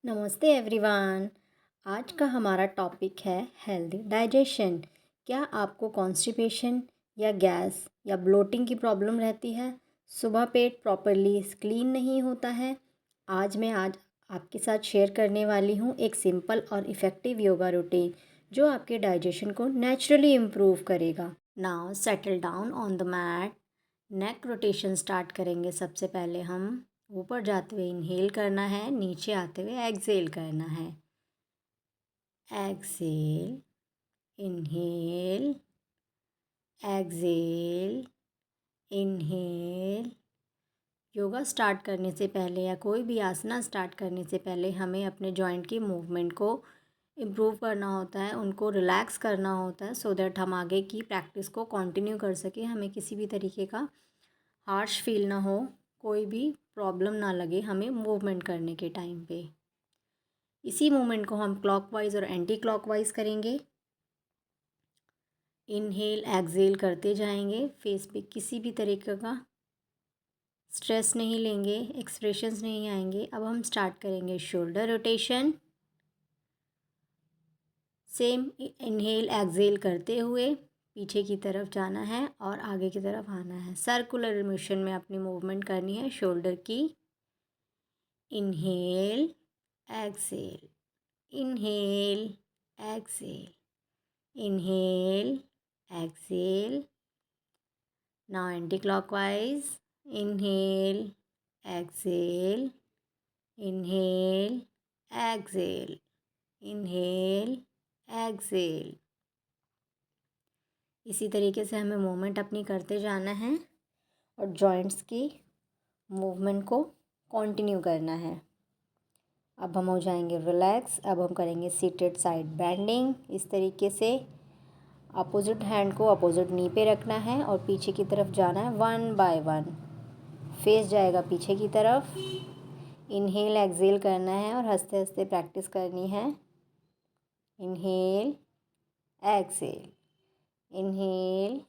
नमस्ते एवरीवन। आज का हमारा टॉपिक है हेल्दी डाइजेशन। क्या आपको कॉन्स्टिपेशन या गैस या ब्लोटिंग की प्रॉब्लम रहती है? सुबह पेट प्रॉपरली क्लीन नहीं होता है? आज आपके साथ शेयर करने वाली हूँ एक सिंपल और इफ़ेक्टिव योगा रूटीन जो आपके डाइजेशन को नेचुरली इम्प्रूव करेगा। Now settle down on the mat. Neck rotation start करेंगे। सबसे पहले हम ऊपर जाते हुए इनहेल करना है, नीचे आते हुए एक्सेल करना है। Exhale, inhale, exhale, inhale. Yoga start करने से पहले या कोई भी आसना स्टार्ट करने से पहले हमें अपने जॉइंट की मूवमेंट को इम्प्रूव करना होता है, उनको रिलैक्स करना होता है सो दैट हम आगे की प्रैक्टिस को कंटिन्यू कर सकें। हमें किसी भी तरीके का हार्श फील ना हो, कोई भी प्रॉब्लम ना लगे हमें मूवमेंट करने के टाइम पे। इसी मूवमेंट को हम क्लॉकवाइज और एंटी क्लॉकवाइज करेंगे। इनहेल एक्सेल करते जाएंगे। फेस पे किसी भी तरीके का स्ट्रेस नहीं लेंगे, एक्सप्रेशंस नहीं आएंगे। अब हम स्टार्ट करेंगे shoulder rotation. Same inhale exhale करते हुए पीछे की तरफ जाना है और आगे की तरफ आना है। सर्कुलर मोशन में अपनी मूवमेंट करनी है शोल्डर की। Inhale, exhale, inhale, exhale, inhale, exhale. now anti-clockwise. Inhale, exhale, inhale, exhale, inhale, exhale। इसी तरीके से हमें मूवमेंट अपनी करते जाना है और जॉइंट्स की मूवमेंट को कंटिन्यू करना है। अब हम हो जाएंगे रिलैक्स। अब हम करेंगे सीटेड साइड बेंडिंग। इस तरीके से अपोजिट हैंड को अपोजिट नी पे रखना है और पीछे की तरफ जाना है वन बाय वन। फेस जाएगा पीछे की तरफ। इनहेल एक्सेल करना है और हंसते हंसते प्रैक्टिस करनी है। Inhale, exhale, inhale,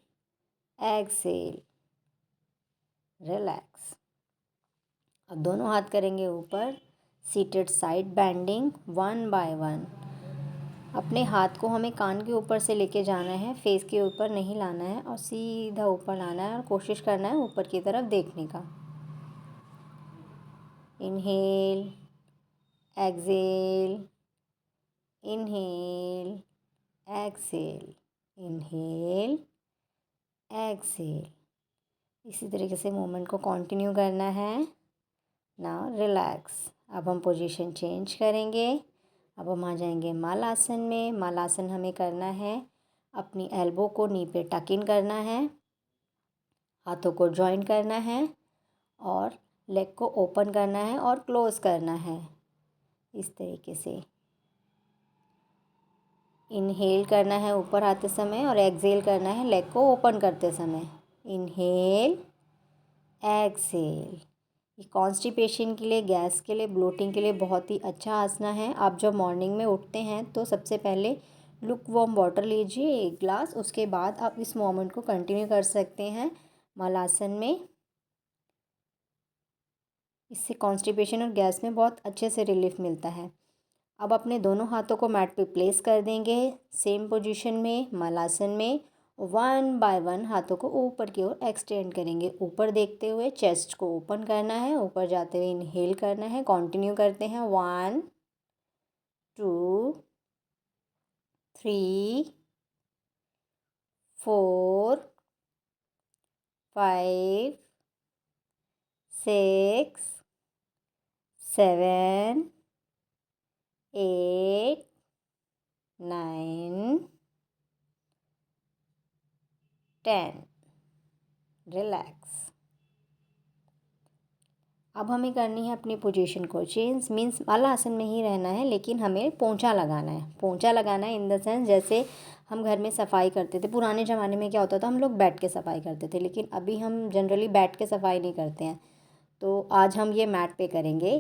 exhale, relax. अब दोनों हाथ करेंगे ऊपर, seated side bending one by one. अपने हाथ को हमें कान के ऊपर से लेके जाना है, फेस के ऊपर नहीं लाना है और सीधा ऊपर लाना है और कोशिश करना है ऊपर की तरफ देखने का। Inhale, exhale, inhale, exhale, inhale, exhale. इसी तरीके से मूवमेंट को कंटिन्यू करना है। Now relax. अब हम पोजीशन चेंज करेंगे। अब हम आ जाएंगे मालासन में। मालासन हमें करना है, अपनी एल्बो को नी पे टक इन करना है, हाथों को जॉइन करना है और लेग को ओपन करना है और क्लोज करना है। इस तरीके से इनहेल करना है ऊपर आते समय और एक्सेल करना है लेग को ओपन करते समय। Inhale, Excel. ये कॉन्स्टिपेशन के लिए, गैस के लिए, ब्लोटिंग के लिए बहुत ही अच्छा आसना है। आप जब मॉर्निंग में उठते हैं तो सबसे पहले लुक वार्म वाटर लीजिए 1 ग्लास। उसके बाद आप इस मूवमेंट को कंटिन्यू कर सकते हैं मलासन में। इससे कॉन्स्टिपेशन और गैस में बहुत अच्छे से रिलीफ मिलता है। अब अपने दोनों हाथों को मैट पे प्लेस कर देंगे सेम पोजीशन में मलासन में। वन बाय वन हाथों को ऊपर की ओर एक्सटेंड करेंगे, ऊपर देखते हुए चेस्ट को ओपन करना है, ऊपर जाते हुए इनहेल करना है। कंटिन्यू करते हैं 1 2 3 4 5 6 7 8 9 10। रिलैक्स। अब हमें करनी है अपनी पोजीशन को चेंज। मीन्स वाला आसन में ही रहना है लेकिन हमें पोंछा लगाना है। पोंछा लगाना है इन द सेंस जैसे हम घर में सफाई करते थे। पुराने ज़माने में क्या होता था, हम लोग बैठ के सफाई करते थे, लेकिन अभी हम जनरली बैठ के सफाई नहीं करते हैं। तो आज हम ये मैट पे करेंगे।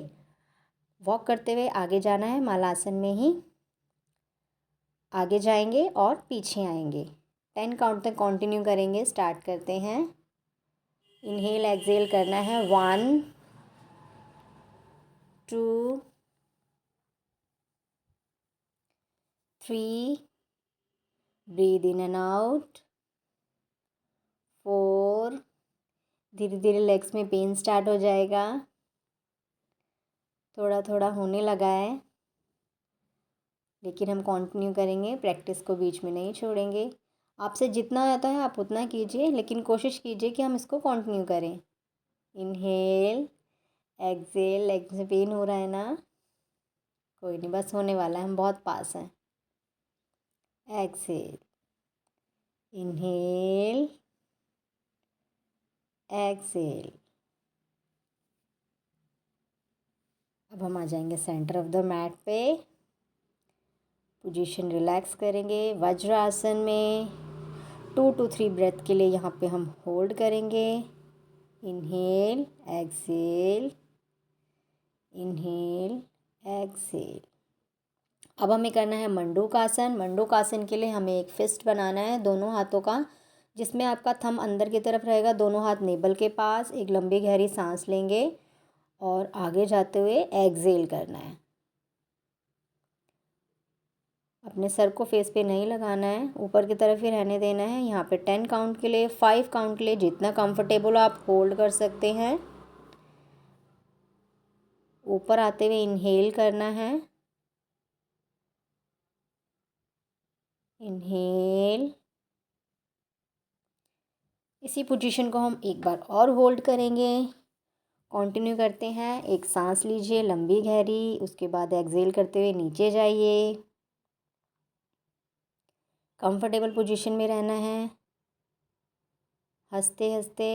वॉक करते हुए आगे जाना है, मालासन में ही आगे जाएंगे और पीछे आएंगे। 10 काउंट तक कंटिन्यू करेंगे। स्टार्ट करते हैं। इनहेल एक्सेल करना है 1 2 3, ब्रीद इन एंड आउट, 4, धीरे धीरे लेग्स में पेन स्टार्ट हो जाएगा, थोड़ा थोड़ा होने लगा है, लेकिन हम कंटिन्यू करेंगे, प्रैक्टिस को बीच में नहीं छोड़ेंगे। आपसे जितना आता है आप उतना कीजिए, लेकिन कोशिश कीजिए कि हम इसको कंटिन्यू करें। इनहेल, एक्सेल, लेग्स में पेन हो रहा है ना, कोई नहीं, बस होने वाला है, हम बहुत पास हैं। Exhale, inhale, exhale. अब हम आ जाएंगे सेंटर ऑफ द मैट पे, पोजीशन रिलैक्स करेंगे वज्रासन में। 2 to 3 ब्रेथ के लिए यहाँ पे हम होल्ड करेंगे। Inhale, exhale, inhale, exhale. अब हमें करना है मंडूकासन। मंडूकासन के लिए हमें एक फिस्ट बनाना है दोनों हाथों का, जिसमें आपका थंब अंदर की तरफ रहेगा, दोनों हाथ नेबल के पास। एक लंबी गहरी सांस लेंगे और आगे जाते हुए एक्सेल करना है। अपने सर को फेस पे नहीं लगाना है, ऊपर की तरफ ही रहने देना है। यहाँ पे 10 काउंट के लिए, 5 काउंट के लिए, जितना कंफर्टेबल हो आप होल्ड कर सकते हैं। ऊपर आते हुए इनहेल करना है, इनहेल। इसी पोजीशन को हम एक बार और होल्ड करेंगे। कंटिन्यू करते हैं। एक सांस लीजिए लंबी गहरी, उसके बाद एक्सेल करते हुए नीचे जाइए। कंफर्टेबल पोजीशन में रहना है, हंसते हंसते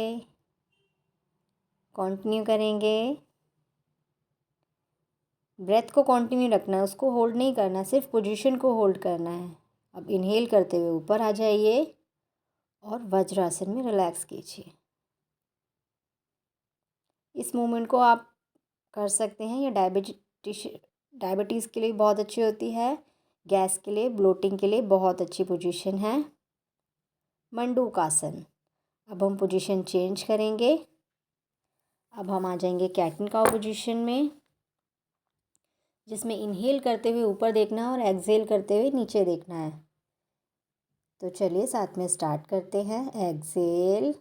कंटिन्यू करेंगे। ब्रेथ को कंटिन्यू रखना है, उसको होल्ड नहीं करना, सिर्फ पोजीशन को होल्ड करना है। अब इनहेल करते हुए ऊपर आ जाइए और वज्रासन में रिलैक्स कीजिए। इस मूवमेंट को आप कर सकते हैं, ये डायबिटीज़ के लिए बहुत अच्छी होती है, गैस के लिए, ब्लोटिंग के लिए बहुत अच्छी पोजीशन है मंडूकासन। अब हम पोजीशन चेंज करेंगे। अब हम आ जाएंगे कैट एंड काउ पोजीशन में, जिसमें इनहेल करते हुए ऊपर देखना है और एक्सेल करते हुए नीचे देखना है। तो चलिए साथ में स्टार्ट करते हैं। Exhale,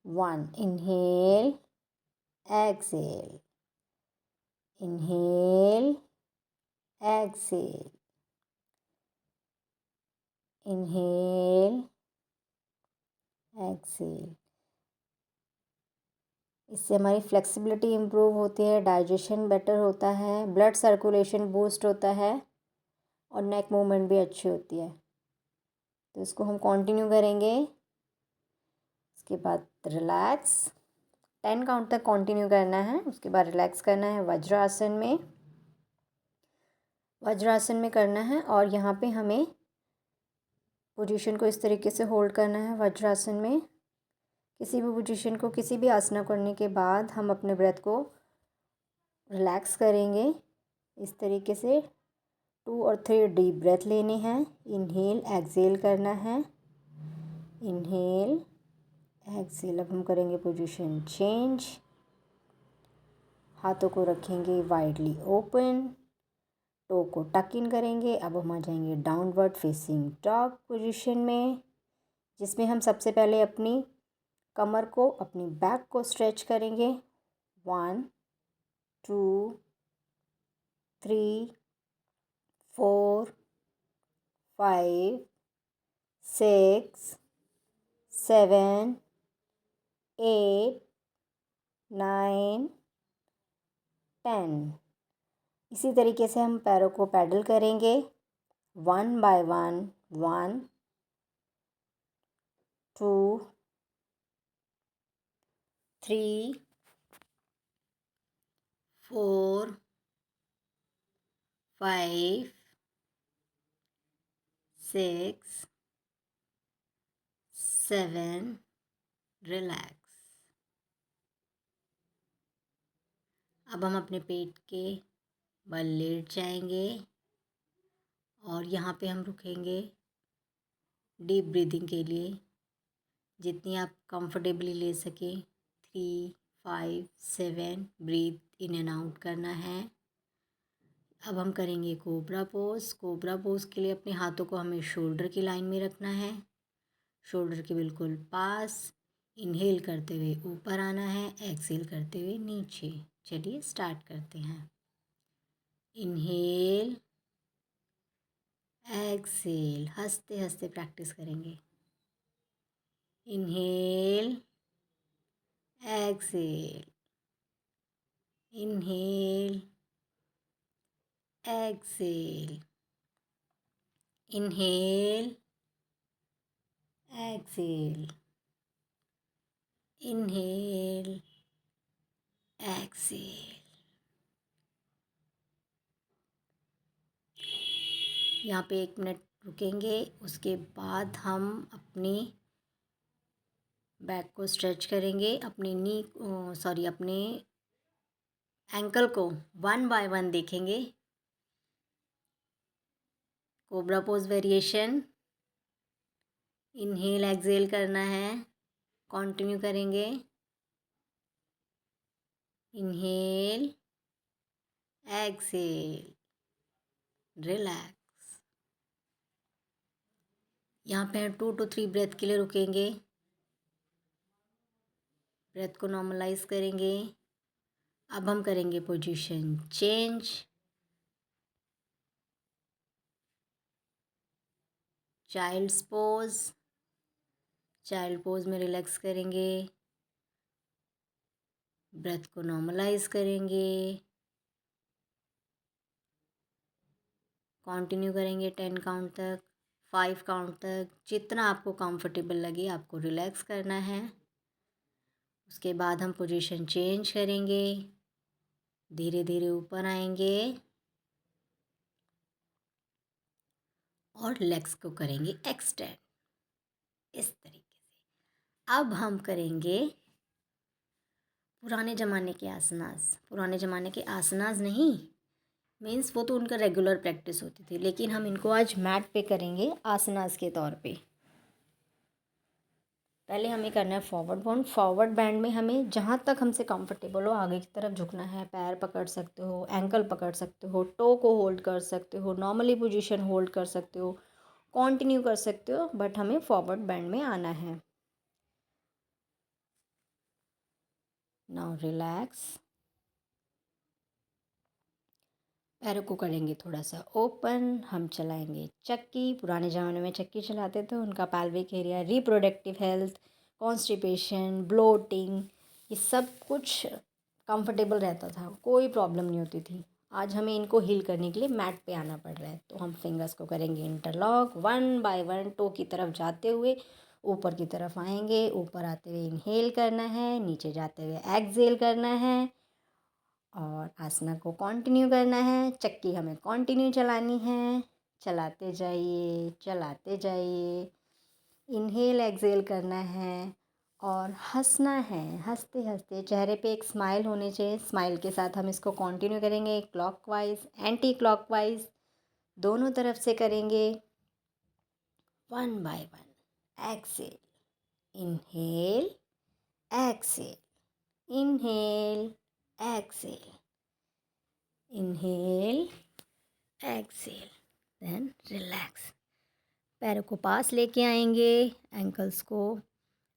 1, inhale, exhale, inhale, exhale, inhale, exhale. इससे हमारी फ्लेक्सिबिलिटी इम्प्रूव होती है, डाइजेशन बेटर होता है, ब्लड सर्कुलेशन बूस्ट होता है और नेक मूवमेंट भी अच्छी होती है। तो इसको हम कंटिन्यू करेंगे। उसके बाद रिलैक्स, 10 काउंट तक कंटिन्यू करना है, उसके बाद रिलैक्स करना है वज्रासन में। वज्रासन में करना है और यहाँ पे हमें पोजीशन को इस तरीके से होल्ड करना है वज्रासन में। किसी भी पोजीशन को, किसी भी आसना करने के बाद हम अपने ब्रेथ को रिलैक्स करेंगे इस तरीके से। 2 और 3 डीप ब्रेथ लेने हैं। इनहेल, एक्सेल करना है, इनहेल, एक्सेल। अब हम करेंगे पोजीशन चेंज। हाथों को रखेंगे वाइडली ओपन, टो को टक इन करेंगे। अब हम आ जाएंगे डाउनवर्ड फेसिंग डॉग पोजीशन में, जिसमें हम सबसे पहले अपनी कमर को, अपनी बैक को स्ट्रेच करेंगे। 1, 2, 3, 4, 5, 6, 7, 8, 9, 10। इसी तरीके से हम पैरों को पैडल करेंगे 1 by 1, 1, 2, 3, 4, 5, 6, 7, रिलैक्स। अब हम अपने पेट के बल लेट जाएंगे और यहाँ पे हम रुकेंगे डीप ब्रीदिंग के लिए, जितनी आप कंफर्टेबली ले सकें। 3, 5, 7 ब्रीथ इन एंड आउट करना है। अब हम करेंगे कोबरा पोज। कोबरा पोज के लिए अपने हाथों को हमें शोल्डर की लाइन में रखना है, शोल्डर के बिल्कुल पास। इनहेल करते हुए ऊपर आना है, एक्सहेल करते हुए नीचे। चलिए स्टार्ट करते हैं। इनहेल, एक्सहेल, हंसते हंसते प्रैक्टिस करेंगे। Inhale, exhale, inhale, exhale, inhale, exhale, inhale, exhale. यहाँ पे 1 मिनट रुकेंगे, उसके बाद हम अपनी बैक को स्ट्रेच करेंगे, अपने अपने एंकल को 1 बाय 1 देखेंगे। Cobra pose variation. Inhale exhale करना है, कंटिन्यू करेंगे। Inhale, exhale, relax. यहाँ पे 2 to 3 ब्रेथ के लिए रुकेंगे, ब्रेथ को नॉर्मलाइज करेंगे। अब हम करेंगे position change. Child's pose. Child pose में रिलैक्स करेंगे, ब्रेथ को नॉर्मलाइज करेंगे, कंटिन्यू करेंगे 10 काउंट तक, 5 काउंट तक। जितना आपको कंफर्टेबल लगे आपको रिलैक्स करना है। उसके बाद हम पोजीशन चेंज करेंगे, धीरे धीरे ऊपर आएंगे और लेग्स को करेंगे एक्सटेंड, इस तरीके से। अब हम करेंगे पुराने ज़माने के आसनास। पुराने ज़माने के आसनास नहीं, मीन्स वो तो उनका रेगुलर प्रैक्टिस होती थी, लेकिन हम इनको आज मैट पे करेंगे आसनास के तौर पे। पहले हमें करना है फॉरवर्ड बाउंड। फॉरवर्ड बैंड में हमें जहाँ तक हमसे कंफर्टेबल हो आगे की तरफ झुकना है। पैर पकड़ सकते हो, एंकल पकड़ सकते हो, टो को होल्ड कर सकते हो, नॉर्मली पोजीशन होल्ड कर सकते हो, कंटिन्यू कर सकते हो, बट हमें फॉरवर्ड बैंड में आना है। Now relax. पैरों को करेंगे थोड़ा सा ओपन। हम चलाएंगे चक्की। पुराने ज़माने में चक्की चलाते थे, उनका pelvic area, reproductive health, constipation, bloating, ये सब कुछ कंफर्टेबल रहता था, कोई प्रॉब्लम नहीं होती थी। आज हमें इनको हील करने के लिए मैट पे आना पड़ रहा है, तो हम फिंगर्स को करेंगे इंटरलॉक, 1 बाय 1 टो की तरफ जाते हुए ऊपर की तरफ आएंगे। ऊपर आते हुए इनहेल करना है, नीचे जाते हुए एक्सहेल करना है और आसना को कंटिन्यू करना है। चक्की हमें कंटिन्यू चलानी है, चलाते जाइए, चलाते जाइए। इनहेल एक्सहेल करना है और हंसना है, हंसते हंसते चेहरे पे एक स्माइल होनी चाहिए। स्माइल के साथ हम इसको कंटिन्यू करेंगे, क्लॉकवाइज एंटी क्लॉकवाइज दोनों तरफ से करेंगे। 1 by 1 exhale, inhale, exhale, inhale, exhale, inhale, exhale, then relax. पैरों को पास लेके आएंगे, एंकल्स को,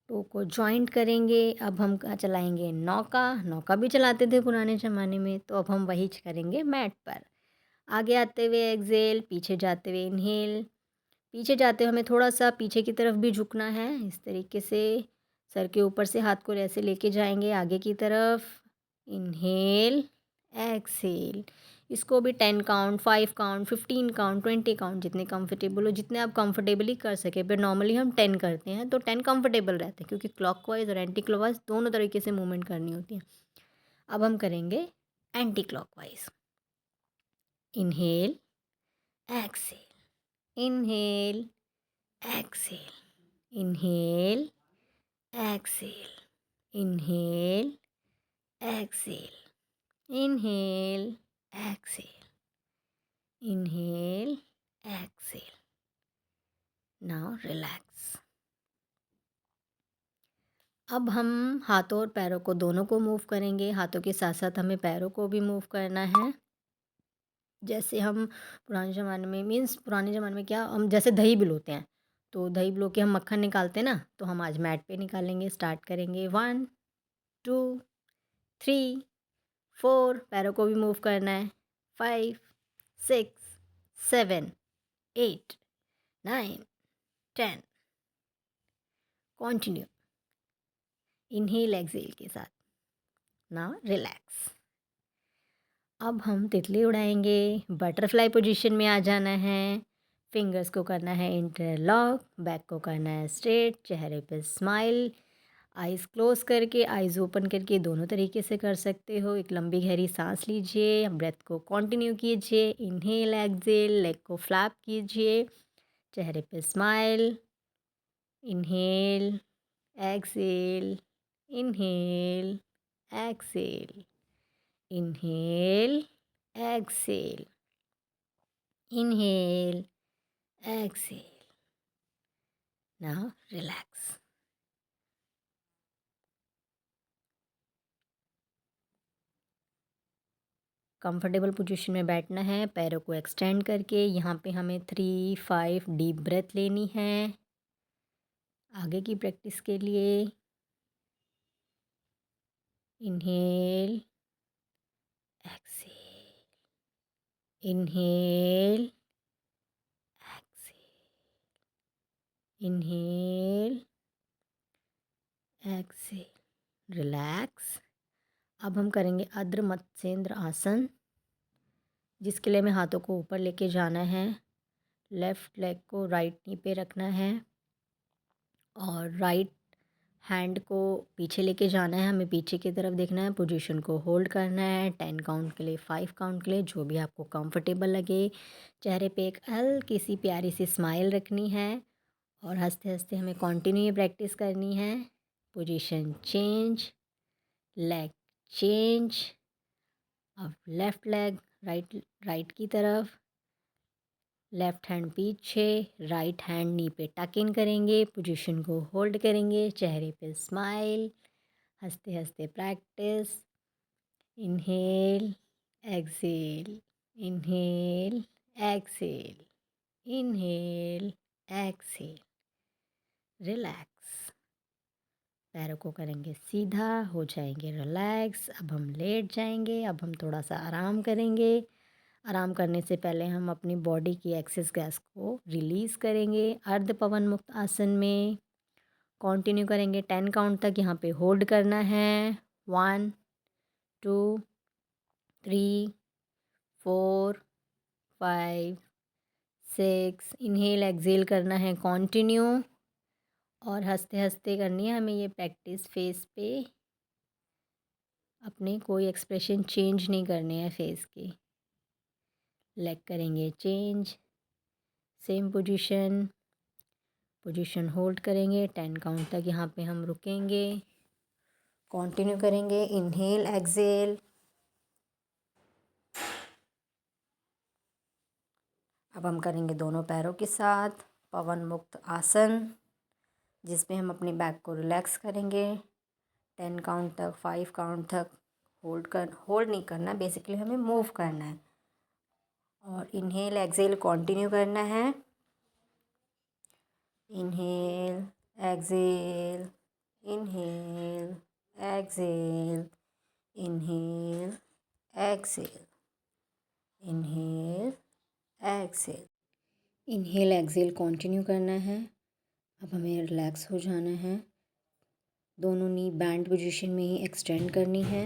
टो को जॉइंट करेंगे। अब हम चलाएंगे नौका। नौका भी चलाते थे पुराने ज़माने में, तो अब हम वही करेंगे मैट पर। आगे आते हुए एक्सहेल, पीछे जाते हुए इनहेल। पीछे जाते हुए हमें थोड़ा सा पीछे की तरफ भी झुकना है, इस तरीके से सर के ऊपर से हाथ को ऐसे लेके जाएंगे आगे की तरफ। Inhale, exhale. इसको भी 10 काउंट, 5 काउंट, 15 काउंट, 20 काउंट, जितने कंफर्टेबल हो, जितने आप कंफर्टेबली कर सके। पर नॉर्मली हम 10 करते हैं, तो 10 कंफर्टेबल रहते हैं, क्योंकि क्लॉकवाइज और एंटी क्लॉकवाइज दोनों तरीके से मूवमेंट करनी होती है। अब हम करेंगे anti clockwise. Inhale, exhale, inhale, exhale, inhale, exhale, inhale, exhale, inhale, exhale, inhale, exhale. Now relax. अब हम हाथों और पैरों को दोनों को मूव करेंगे। हाथों के साथ साथ हमें पैरों को भी मूव करना है। जैसे हम पुराने ज़माने में मीन्स पुराने ज़माने में क्या, हम जैसे दही भिगोते हैं, तो दही भिगो के हम मक्खन निकालते हैं ना, तो हम आज मैट पे निकालेंगे। स्टार्ट करेंगे 1, 2, 3, 4, पैरों को भी मूव करना है। 5, 6, 7, 8, 9, 10। कंटिन्यू इनहेल एक्सहेल के साथ। Now relax. अब हम तितली उड़ाएंगे। बटरफ्लाई पोजीशन में आ जाना है। फिंगर्स को करना है इंटरलॉक, बैक को करना है स्ट्रेट, चेहरे पे स्माइल, आइज़ क्लोज करके आइज़ ओपन करके दोनों तरीके से कर सकते हो। एक लंबी गहरी सांस लीजिए, ब्रेथ को कंटिन्यू कीजिए। इनहेल एक्सहेल, लेग को फ्लैप कीजिए, चेहरे पे smile. Inhale exhale, inhale exhale, inhale exhale, inhale, exhale. Now relax. Comfortable position में बैठना है, पैरों को एक्सटेंड करके। यहाँ पे हमें 3-5 डीप ब्रेथ लेनी है आगे की प्रैक्टिस के लिए। Inhale, exhale, inhale, exhale, inhale, exhale. Relax. अब हम करेंगे अर्ध मत्स्येंद्र आसन, जिसके लिए हमें हाथों को ऊपर लेके जाना है। लेफ़्ट लेग को राइट नी पे रखना है और राइट हैंड को पीछे लेके जाना है। हमें पीछे की तरफ देखना है। पोजीशन को होल्ड करना है 10 काउंट के लिए, 5 काउंट के लिए, जो भी आपको कंफर्टेबल लगे। चेहरे पे एक हल्की सी प्यारी सी स्माइल रखनी है और हंसते हंसते हमें कंटिन्यू ये प्रैक्टिस करनी है। Position change, leg change. अब लेफ़्ट लेग राइट की तरफ, लेफ़्ट हैंड पीछे, राइट हैंड नी पे टक इन करेंगे। पोजीशन को होल्ड करेंगे, चेहरे पे स्माइल, हंसते हंसते practice. Inhale, exhale, inhale, exhale, inhale, exhale. Relax. पैरों को करेंगे सीधा, हो जाएंगे रिलैक्स। अब हम लेट जाएंगे। अब हम थोड़ा सा आराम करेंगे। आराम करने से पहले हम अपनी बॉडी की एक्सेस गैस को रिलीज़ करेंगे अर्ध पवन मुक्त आसन में। कंटिन्यू करेंगे 10 काउंट तक। यहाँ पे होल्ड करना है। 1, 2, 3, 4, 5, 6। इनहेल एक्सहेल करना है कंटिन्यू और हंसते हंसते करनी है हमें ये प्रैक्टिस। फेस पे अपने कोई एक्सप्रेशन चेंज नहीं करने हैं फेस के। लेग करेंगे चेंज, सेम पोजीशन होल्ड करेंगे 10 काउंट तक। यहाँ पे हम रुकेंगे, कंटिन्यू करेंगे। Inhale exhale. अब हम करेंगे दोनों पैरों के साथ पवन मुक्त आसन, जिसमें हम अपनी बैक को रिलैक्स करेंगे 10 काउंट तक, 5 काउंट तक। होल्ड नहीं करना, बेसिकली हमें मूव करना है। और इनहेल एक्सहेल कंटिन्यू करना है। Inhale exhale, inhale exhale, inhale exhale, inhale exhale. Inhale exhale continue करना है। अब हमें रिलैक्स हो जाना है। दोनों नी बैंड पोजीशन में ही एक्सटेंड करनी है।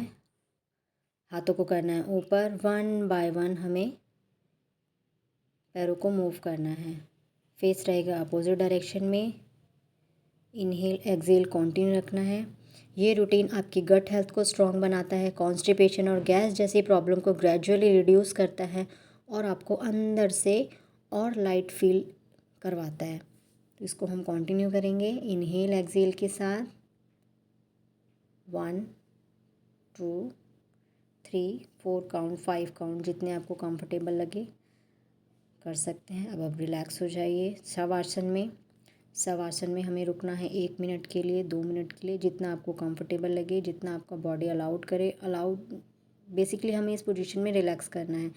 हाथों को करना है ऊपर। 1 बाय 1 हमें पैरों को मूव करना है। फेस रहेगा अपोजिट डायरेक्शन में। इनहेल एक्सहेल कंटिन्यू रखना है। ये रूटीन आपकी गट हेल्थ को स्ट्रॉन्ग बनाता है, कॉन्स्टिपेशन और गैस जैसी प्रॉब्लम को ग्रेजुअली रिड्यूस करता है और आपको अंदर से और लाइट फील करवाता है। तो इसको हम कंटिन्यू करेंगे इनहेल एक्सहेल के साथ। 1, 2, 3, 4 काउंट, 5 काउंट, जितने आपको कंफर्टेबल लगे कर सकते हैं। अब आप रिलैक्स हो जाइए शवासन में हमें रुकना है 1 मिनट के लिए, 2 मिनट के लिए, जितना आपको कंफर्टेबल लगे, जितना आपका बॉडी अलाउड करे। बेसिकली हमें इस पोजीशन में रिलैक्स करना है।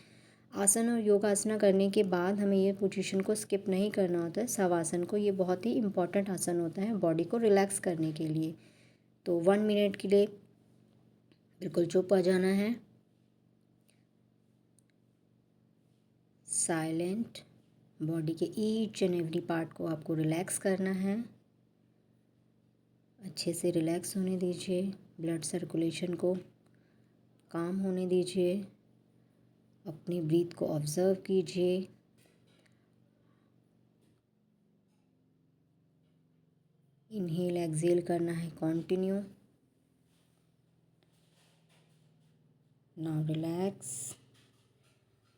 आसन और योगासना करने के बाद हमें ये पोजीशन को स्किप नहीं करना होता है, शवासन को। ये बहुत ही इम्पॉर्टेंट आसन होता है बॉडी को रिलैक्स करने के लिए। तो 1 मिनट के लिए बिल्कुल चुप हो जाना है, साइलेंट। बॉडी के ईच एंड एवरी पार्ट को आपको रिलैक्स करना है। अच्छे से रिलैक्स होने दीजिए, ब्लड सर्कुलेशन को काम होने दीजिए, अपनी ब्रीथ को ऑब्जर्व कीजिए। इनहेल एक्सहेल करना है कंटिन्यू। Now relax.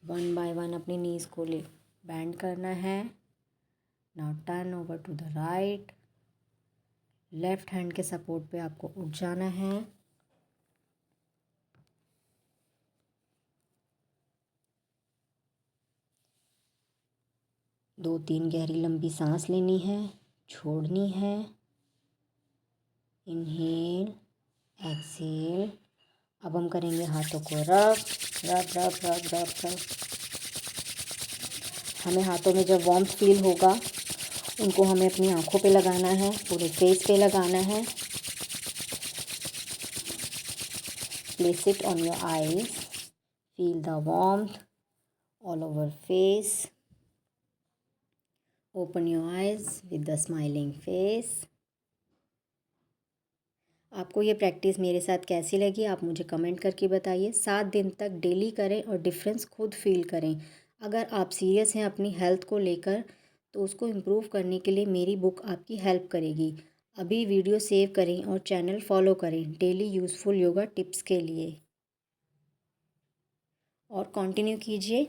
1 बाय 1 अपनी नीज़ को ले बैंड करना है। Now turn over to the right. Left hand के सपोर्ट पे आपको उठ जाना है। दो तीन गहरी लंबी सांस लेनी है, छोड़नी है। Inhale exhale. अब हम करेंगे हाथों को रब रब रब रब रब रब। हमें हाथों में जब वार्मथ फील होगा उनको हमें अपनी आँखों पे लगाना है, पूरे फेस पे लगाना है। Place it on your eyes. Feel the warmth all over face. Open your eyes with the smiling face. आपको ये प्रैक्टिस मेरे साथ कैसी लगी आप मुझे कमेंट करके बताइए। 7 दिन तक डेली करें और डिफरेंस खुद फील करें। अगर आप सीरियस हैं अपनी हेल्थ को लेकर तो उसको इम्प्रूव करने के लिए मेरी बुक आपकी हेल्प करेगी। अभी वीडियो सेव करें और चैनल फॉलो करें डेली यूज़फुल योगा टिप्स के लिए। और कंटिन्यू कीजिए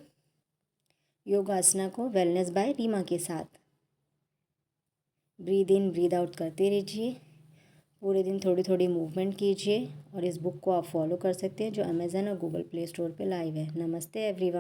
योगासना को वेलनेस बाय रीमा के साथ। ब्रीद इन ब्रीद आउट करते रहिए। पूरे दिन थोड़ी थोड़ी मूवमेंट कीजिए। और इस बुक को आप फॉलो कर सकते हैं जो अमेज़न और गूगल प्ले स्टोर पे लाइव है। नमस्ते एवरीवन।